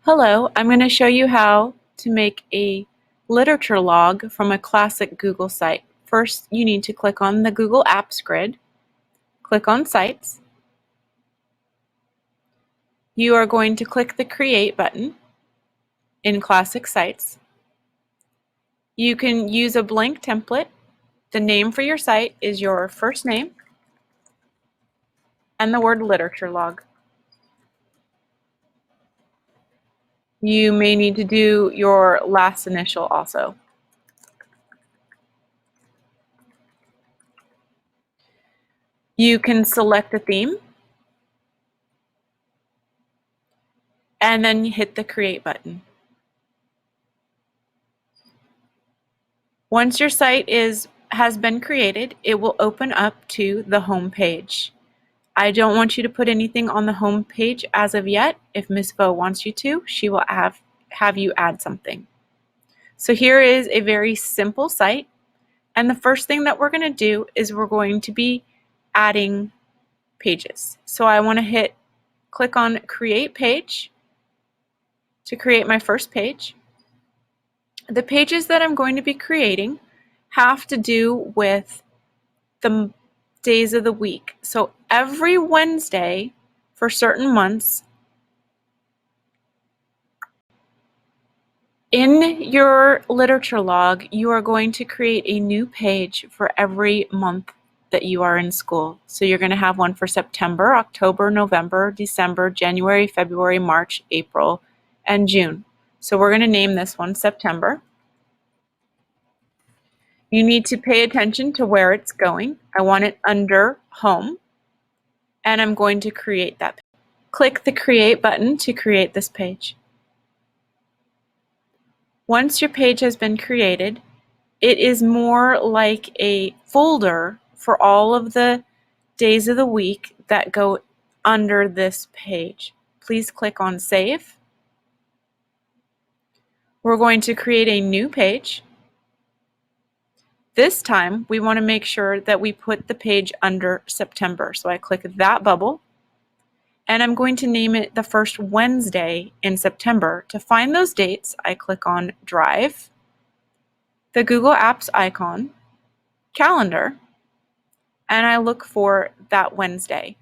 Hello, I'm going to show you how to make a literature log from a classic Google site. First, you need to click on the Google Apps grid, click on Sites. You are going to click the Create button in Classic Sites. You can use a blank template. The name for your site is your first name and the word literature log. You may need to do your last initial also. You can select a theme and then hit the Create button. Once your site has been created, it will open up to the home page. I don't want you to put anything on the home page as of yet. If Ms. Vo wants you to, she will have you add something. So here is a very simple site, and the first thing that we're going to do is we're going to be adding pages. So I want to click on Create Page to create my first page. The pages that I'm going to be creating have to do with the days of the week. So every Wednesday for certain months, in your literature log, you are going to create a new page for every month that you are in school. So you're going to have one for September, October, November, December, January, February, March, April, and June. So we're going to name this one September. You need to pay attention to where it's going. I want it under Home, and I'm going to create that page. Click the Create button to create this page. Once your page has been created, it is more like a folder for all of the days of the week that go under this page. Please click on Save. We're going to create a new page. This time, we want to make sure that we put the page under September. So I click that bubble, and I'm going to name it the first Wednesday in September. To find those dates, I click on Drive, the Google Apps icon, Calendar, and I look for that Wednesday.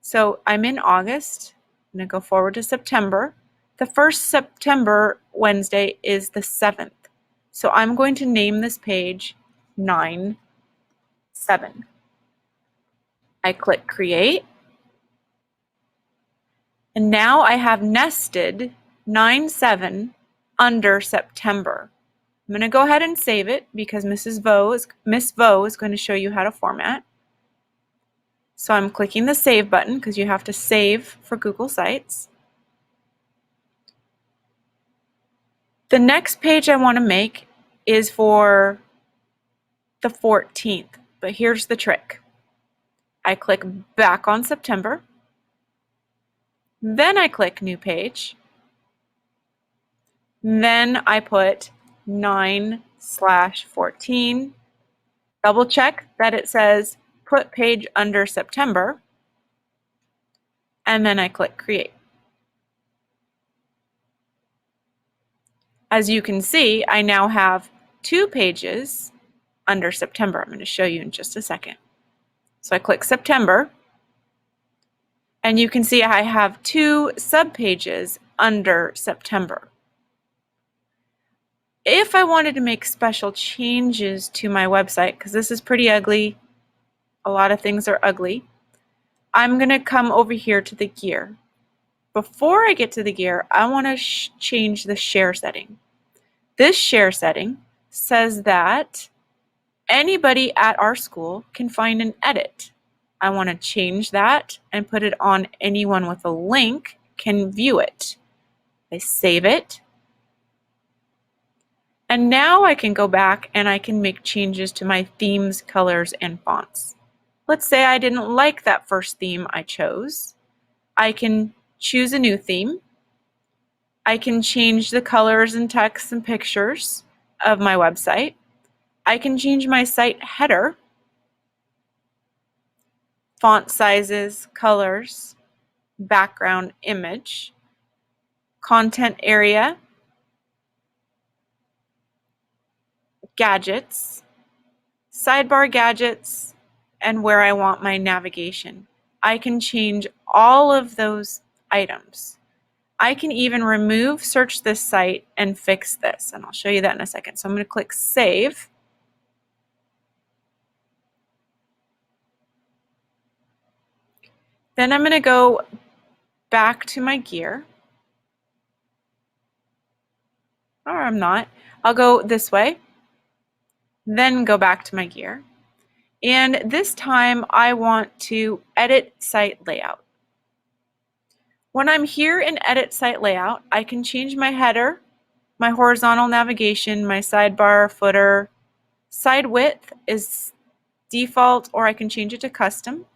So I'm in August. I'm going to go forward to September. The first September Wednesday is the 7th. So I'm going to name this page 9/7. I click Create. And now I have nested 9/7 under September. I'm going to go ahead and save it because Miss Vo is going to show you how to format. So I'm clicking the Save button because you have to save for Google Sites. The next page I want to make is for the 14th, but here's the trick. I click back on September, then I click New Page, then I put 9/14, double check that it says Put Page Under September, and then I click Create. As you can see, I now have 2 pages under September. I'm going to show you in just a second. So I click September, and you can see I have 2 subpages under September. If I wanted to make special changes to my website, because this is pretty ugly, a lot of things are ugly, I'm going to come over here to the gear. Before I get to the gear, I want to change the share setting. This share setting says that anybody at our school can find and edit. I want to change that and put it on anyone with a link can view it. I save it. And now I can go back and I can make changes to my themes, colors, and fonts. Let's say I didn't like that first theme I chose. I can choose a new theme. I can change the colors and text and pictures of my website. I can change my site header, font sizes, colors, background image. content area, gadgets, sidebar gadgets, and where I want my navigation. I can change all of those items. I can even remove search this site and fix this, and I'll show you that in a second. So I'm going to click save. Then I'm going to go back to my gear. Or I'm not. I'll go this way, then go back to my gear. And this time I want to edit site layout. When I'm here in edit site layout, I can change my header, my horizontal navigation, my sidebar, footer. Side width is default, or I can change it to custom.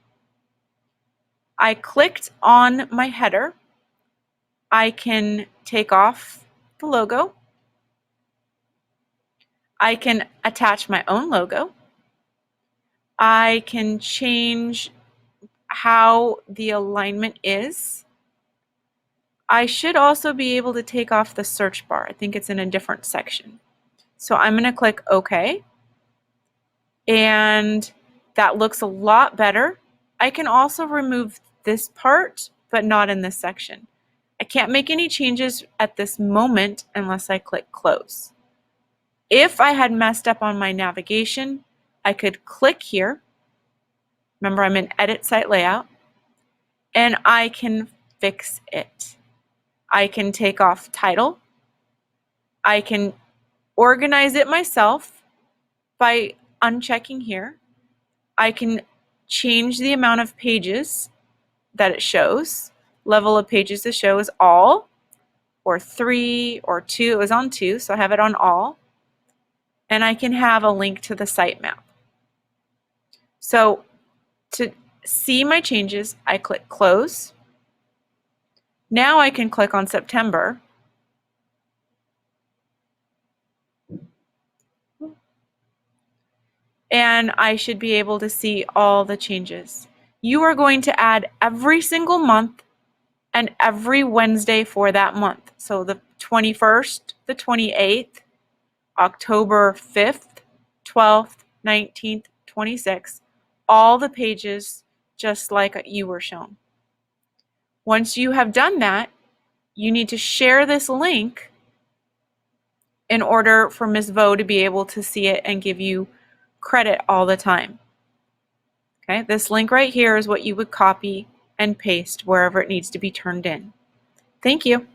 I clicked on my header. I can take off the logo. I can attach my own logo. I can change how the alignment is. I should also be able to take off the search bar. I think it's in a different section. So I'm going to click OK. And that looks a lot better. I can also remove this part, but not in this section. I can't make any changes at this moment unless I click close. If I had messed up on my navigation, I could click here. Remember, I'm in edit site layout, and I can fix it. I can take off title. I can organize it myself by unchecking here. I can change the amount of pages that it shows. Level of pages to show is all, or 3, or 2. It was on 2, so I have it on all. And I can have a link to the sitemap. So to see my changes, I click close. Now I can click on September. And I should be able to see all the changes. You are going to add every single month and every Wednesday for that month. So the 21st, the 28th, October 5th, 12th, 19th, 26th, all the pages just like you were shown. Once you have done that, you need to share this link in order for Ms. Vo to be able to see it and give you credit all the time. Okay, this link right here is what you would copy and paste wherever it needs to be turned in. Thank you.